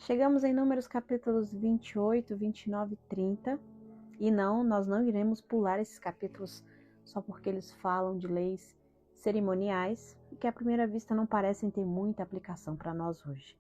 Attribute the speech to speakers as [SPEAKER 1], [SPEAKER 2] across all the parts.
[SPEAKER 1] Chegamos em Números capítulos 28, 29 e 30. E não, nós não iremos pular esses capítulos só porque eles falam de leis cerimoniais e que à primeira vista não parecem ter muita aplicação para nós hoje.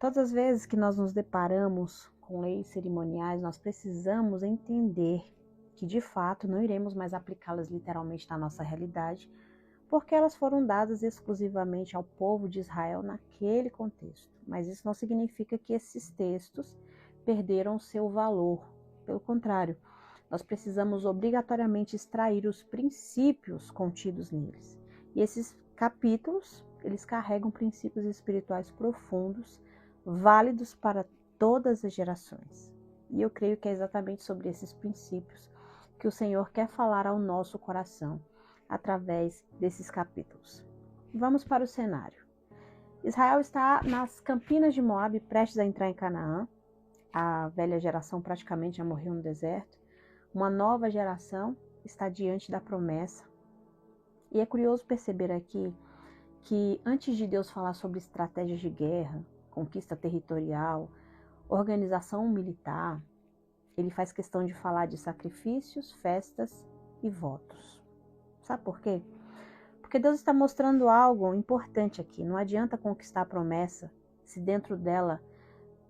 [SPEAKER 1] Todas as vezes que nós nos deparamos com leis cerimoniais, nós precisamos entender que de fato não iremos mais aplicá-las literalmente na nossa realidade, porque elas foram dadas exclusivamente ao povo de Israel naquele contexto. Mas isso não significa que esses textos perderam seu valor. Pelo contrário, nós precisamos obrigatoriamente extrair os princípios contidos neles. E esses capítulos, eles carregam princípios espirituais profundos, válidos para todas as gerações. E eu creio que é exatamente sobre esses princípios que o Senhor quer falar ao nosso coração através desses capítulos. Vamos para o cenário. Israel está nas campinas de Moabe, prestes a entrar em Canaã. A velha geração praticamente já morreu no deserto. Uma nova geração está diante da promessa. E é curioso perceber aqui que antes de Deus falar sobre estratégias de guerra, conquista territorial, organização militar, ele faz questão de falar de sacrifícios, festas e votos. Sabe por quê? Porque Deus está mostrando algo importante aqui. Não adianta conquistar a promessa se dentro dela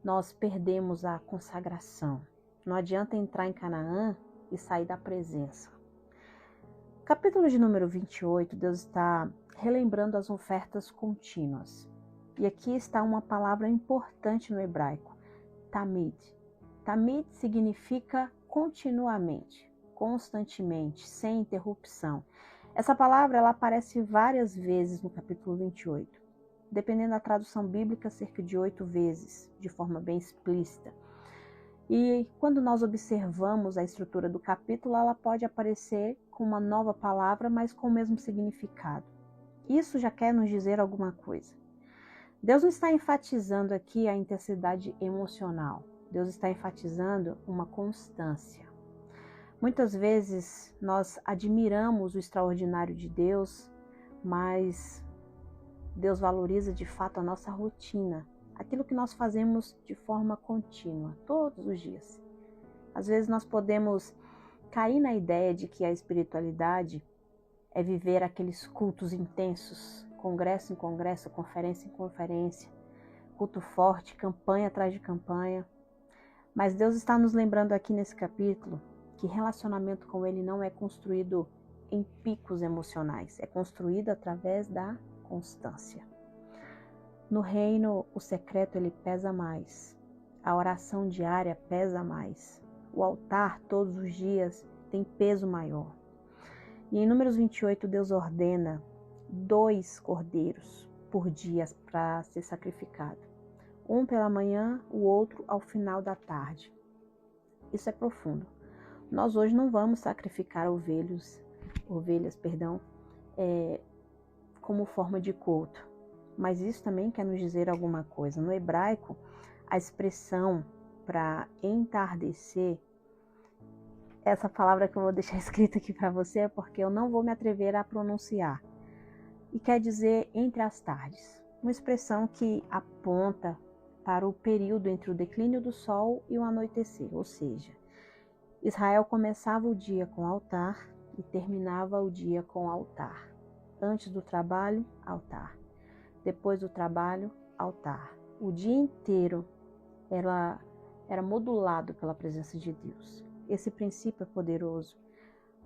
[SPEAKER 1] nós perdemos a consagração. Não adianta entrar em Canaã e sair da presença. Capítulo de número 28, Deus está relembrando as ofertas contínuas. E aqui está uma palavra importante no hebraico, tamid. Tamid significa continuamente, constantemente, sem interrupção. Essa palavra ela aparece várias vezes no capítulo 28. Dependendo da tradução bíblica, cerca de 8 vezes, de forma bem explícita. E quando nós observamos a estrutura do capítulo, ela pode aparecer com uma nova palavra, mas com o mesmo significado. Isso já quer nos dizer alguma coisa. Deus não está enfatizando aqui a intensidade emocional. Deus está enfatizando uma constância. Muitas vezes nós admiramos o extraordinário de Deus, mas Deus valoriza de fato a nossa rotina, aquilo que nós fazemos de forma contínua, todos os dias. Às vezes nós podemos cair na ideia de que a espiritualidade é viver aqueles cultos intensos, congresso em congresso, conferência em conferência, culto forte, campanha atrás de campanha. Mas Deus está nos lembrando aqui nesse capítulo que relacionamento com Ele não é construído em picos emocionais, é construído através da constância. No reino, o secreto ele pesa mais, a oração diária pesa mais, o altar todos os dias tem peso maior. E em Números 28, Deus ordena 2 cordeiros por dia para ser sacrificado. Um pela manhã, o outro ao final da tarde. Isso é profundo. Nós hoje não vamos sacrificar ovelhas, como forma de culto. Mas isso também quer nos dizer alguma coisa. No hebraico, a expressão para entardecer, essa palavra que eu vou deixar escrita aqui para você é porque eu não vou me atrever a pronunciar. E quer dizer entre as tardes. Uma expressão que aponta para o período entre o declínio do sol e o anoitecer, ou seja, Israel começava o dia com altar e terminava o dia com altar. Antes do trabalho, altar. Depois do trabalho, altar. O dia inteiro era modulado pela presença de Deus. Esse princípio é poderoso,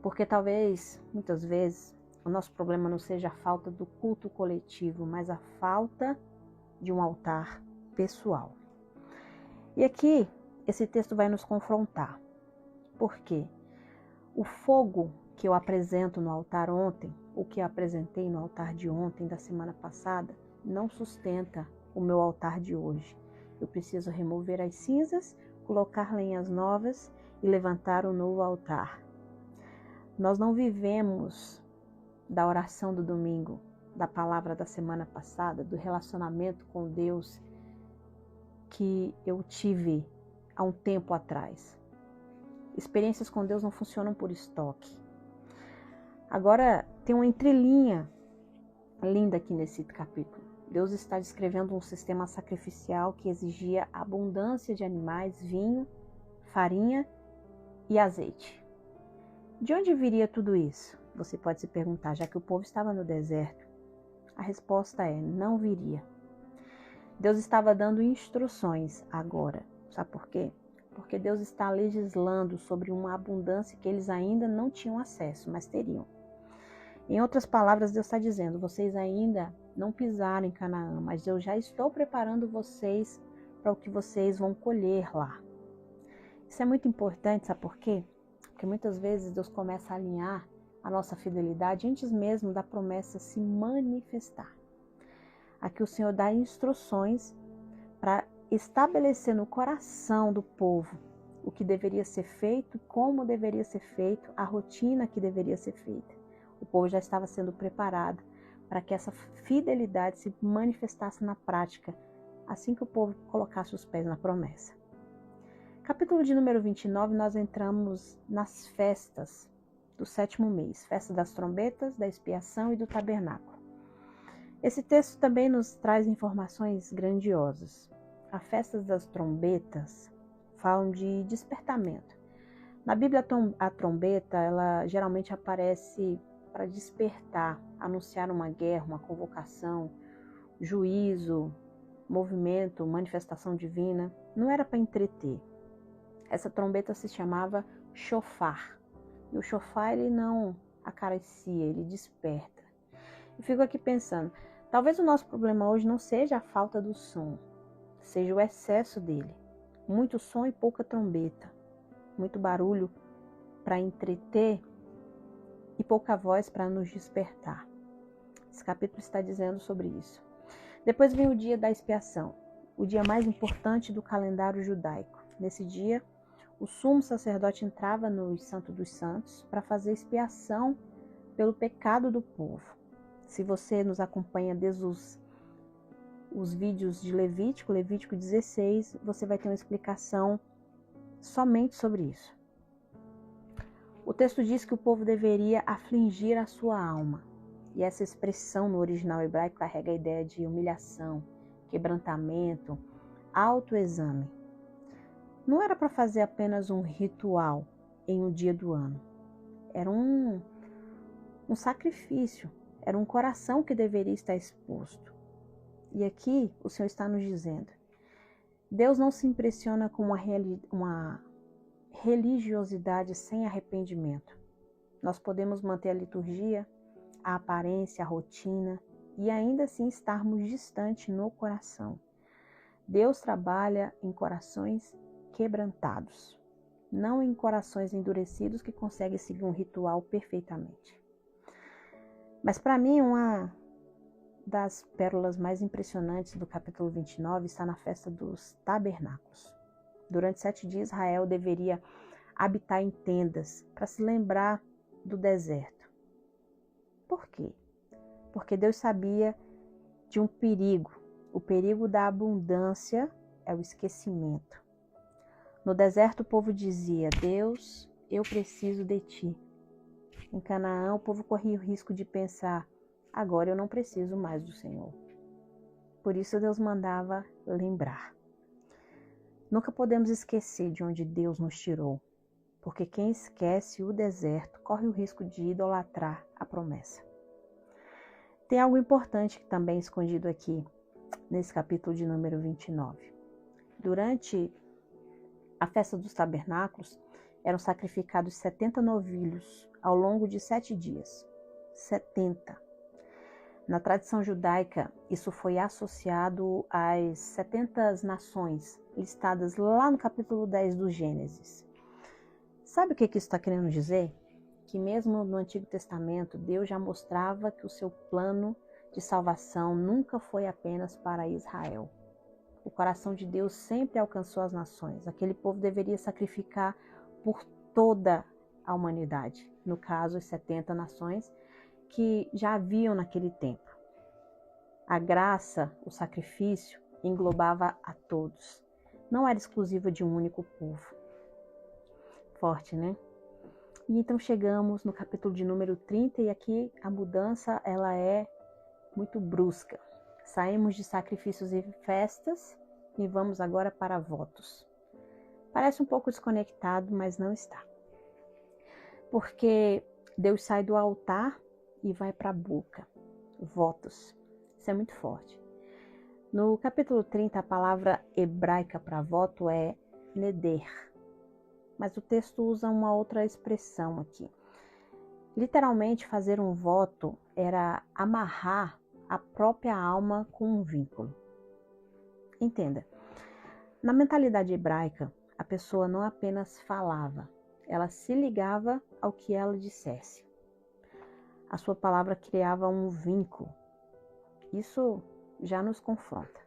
[SPEAKER 1] porque talvez, muitas vezes, o nosso problema não seja a falta do culto coletivo, mas a falta de um altar pessoal. E aqui, esse texto vai nos confrontar. Por quê? O fogo que eu apresento no altar ontem, o que eu apresentei no altar de ontem, da semana passada, não sustenta o meu altar de hoje. Eu preciso remover as cinzas, colocar lenhas novas e levantar um novo altar. Nós não vivemos da oração do domingo, da palavra da semana passada, do relacionamento com Deus que eu tive há um tempo atrás. Experiências com Deus não funcionam por estoque. Agora, tem uma entrelinha linda aqui nesse capítulo. Deus está descrevendo um sistema sacrificial que exigia abundância de animais, vinho, farinha e azeite. De onde viria tudo isso? Você pode se perguntar, já que o povo estava no deserto. A resposta é: não viria. Deus estava dando instruções agora. Sabe por quê? Porque Deus está legislando sobre uma abundância que eles ainda não tinham acesso, mas teriam. Em outras palavras, Deus está dizendo: vocês ainda não pisaram em Canaã, mas eu já estou preparando vocês para o que vocês vão colher lá. Isso é muito importante, sabe por quê? Porque muitas vezes Deus começa a alinhar a nossa fidelidade antes mesmo da promessa se manifestar. Aqui o Senhor dá instruções para estabelecer no coração do povo o que deveria ser feito, como deveria ser feito, a rotina que deveria ser feita. O povo já estava sendo preparado para que essa fidelidade se manifestasse na prática, assim que o povo colocasse os pés na promessa. Capítulo de número 29, nós entramos nas festas do 7º mês, festa das trombetas, da expiação e do tabernáculo. Esse texto também nos traz informações grandiosas. As festas das trombetas falam de despertamento. Na Bíblia, a trombeta, ela geralmente aparece para despertar, anunciar uma guerra, uma convocação, juízo, movimento, manifestação divina. Não era para entreter. Essa trombeta se chamava shofar. E o shofar, ele não acaricia, ele desperta. Eu fico aqui pensando, talvez o nosso problema hoje não seja a falta do som, seja o excesso dele. Muito som e pouca trombeta. Muito barulho para entreter e pouca voz para nos despertar. Esse capítulo está dizendo sobre isso. Depois vem o dia da expiação, o dia mais importante do calendário judaico. Nesse dia, o sumo sacerdote entrava no Santo dos Santos para fazer expiação pelo pecado do povo. Se você nos acompanha desde os vídeos de Levítico 16, você vai ter uma explicação somente sobre isso. O texto diz que o povo deveria afligir a sua alma. E essa expressão no original hebraico carrega a ideia de humilhação, quebrantamento, autoexame. Não era para fazer apenas um ritual em um dia do ano. Era um sacrifício. Era um coração que deveria estar exposto. E aqui o Senhor está nos dizendo: Deus não se impressiona com uma religiosidade sem arrependimento. Nós podemos manter a liturgia, a aparência, a rotina e ainda assim estarmos distantes no coração. Deus trabalha em corações quebrantados, não em corações endurecidos que conseguem seguir um ritual perfeitamente. Mas para mim, uma das pérolas mais impressionantes do capítulo 29 está na festa dos tabernáculos. Durante 7 dias, Israel deveria habitar em tendas para se lembrar do deserto. Por quê? Porque Deus sabia de um perigo. O perigo da abundância é o esquecimento. No deserto, o povo dizia: Deus, eu preciso de ti. Em Canaã, o povo corria o risco de pensar: agora eu não preciso mais do Senhor. Por isso Deus mandava lembrar. Nunca podemos esquecer de onde Deus nos tirou, porque quem esquece o deserto corre o risco de idolatrar a promessa. Tem algo importante também escondido aqui, nesse capítulo de número 29. Durante a festa dos tabernáculos, eram sacrificados 70 novilhos ao longo de 7 dias. 70. Na tradição judaica, isso foi associado às 70 nações listadas lá no capítulo 10 do Gênesis. Sabe o que isso está querendo dizer? Que mesmo no Antigo Testamento, Deus já mostrava que o seu plano de salvação nunca foi apenas para Israel. O coração de Deus sempre alcançou as nações. Aquele povo deveria sacrificar por toda a humanidade. No caso, as 70 nações que já haviam naquele tempo. A graça, o sacrifício, englobava a todos. Não era exclusiva de um único povo. Forte, né? E então chegamos no capítulo de número 30 e aqui a mudança ela é muito brusca. Saímos de sacrifícios e festas e vamos agora para votos. Parece um pouco desconectado, mas não está. Porque Deus sai do altar e vai para a boca. Votos. Isso é muito forte. No capítulo 30, a palavra hebraica para voto é neder. Mas o texto usa uma outra expressão aqui. Literalmente, fazer um voto era amarrar a própria alma com um vínculo. Entenda, na mentalidade hebraica, a pessoa não apenas falava, ela se ligava ao que ela dissesse. A sua palavra criava um vínculo. Isso já nos confronta.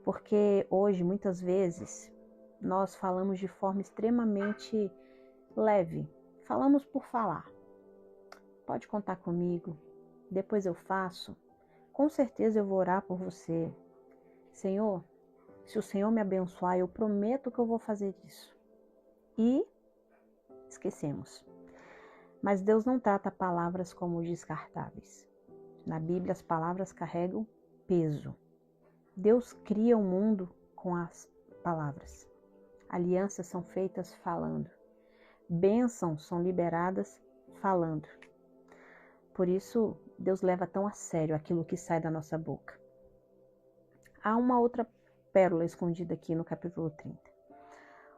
[SPEAKER 1] Porque hoje, muitas vezes, nós falamos de forma extremamente leve. Falamos por falar. Pode contar comigo. Depois eu faço. Com certeza eu vou orar por você. Senhor, se o Senhor me abençoar, eu prometo que eu vou fazer isso. E esquecemos. Mas Deus não trata palavras como descartáveis. Na Bíblia, as palavras carregam peso. Deus cria o mundo com as palavras. Alianças são feitas falando. Bênçãos são liberadas falando. Por isso, Deus leva tão a sério aquilo que sai da nossa boca. Há uma outra pérola escondida aqui no capítulo 30.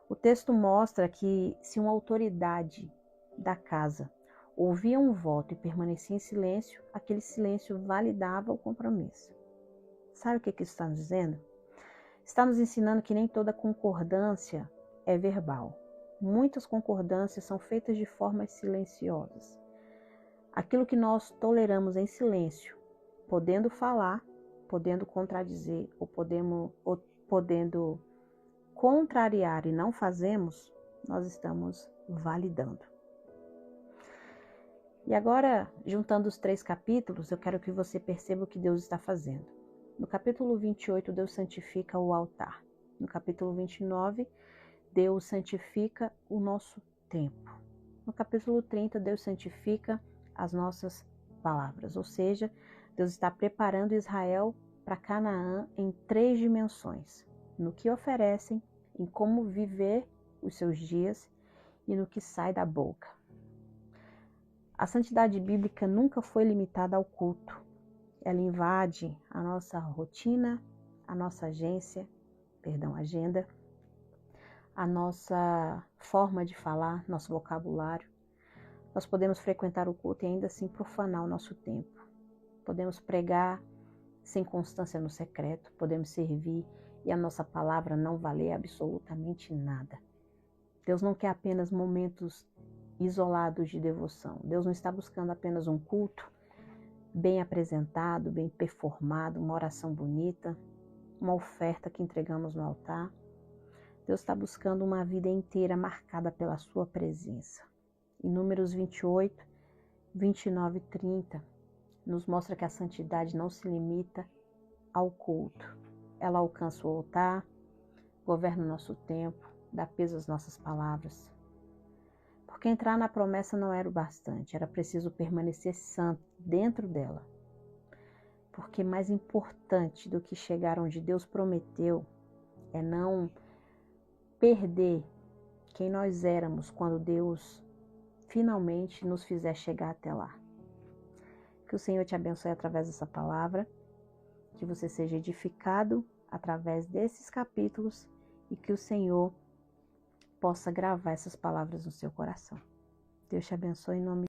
[SPEAKER 1] O texto mostra que se uma autoridade da casa ouvia um voto e permanecia em silêncio, aquele silêncio validava o compromisso. Sabe o que isso está nos dizendo? Está nos ensinando que nem toda concordância é verbal. Muitas concordâncias são feitas de formas silenciosas. Aquilo que nós toleramos em silêncio, podendo falar, podendo contradizer ou podendo contrariar e não fazemos, nós estamos validando. E agora, juntando os 3 capítulos, eu quero que você perceba o que Deus está fazendo. No capítulo 28, Deus santifica o altar. No capítulo 29, Deus santifica o nosso tempo. No capítulo 30, Deus santifica as nossas palavras. Ou seja, Deus está preparando Israel para Canaã em 3 dimensões. No que oferecem, em como viver os seus dias e no que sai da boca. A santidade bíblica nunca foi limitada ao culto. Ela invade a nossa rotina, a nossa agenda, a nossa forma de falar, nosso vocabulário. Nós podemos frequentar o culto e ainda assim profanar o nosso tempo. Podemos pregar sem constância no secreto, podemos servir e a nossa palavra não valer absolutamente nada. Deus não quer apenas momentos isolados de devoção. Deus não está buscando apenas um culto bem apresentado, bem performado, uma oração bonita, uma oferta que entregamos no altar. Deus está buscando uma vida inteira marcada pela sua presença. Em Números 28, 29 e 30, nos mostra que a santidade não se limita ao culto. Ela alcança o altar, governa o nosso tempo, dá peso às nossas palavras. Porque entrar na promessa não era o bastante, era preciso permanecer santo dentro dela. Porque mais importante do que chegar onde Deus prometeu é não perder quem nós éramos quando Deus finalmente nos fizer chegar até lá. Que o Senhor te abençoe através dessa palavra, que você seja edificado através desses capítulos e que o Senhor possa gravar essas palavras no seu coração. Deus te abençoe em nome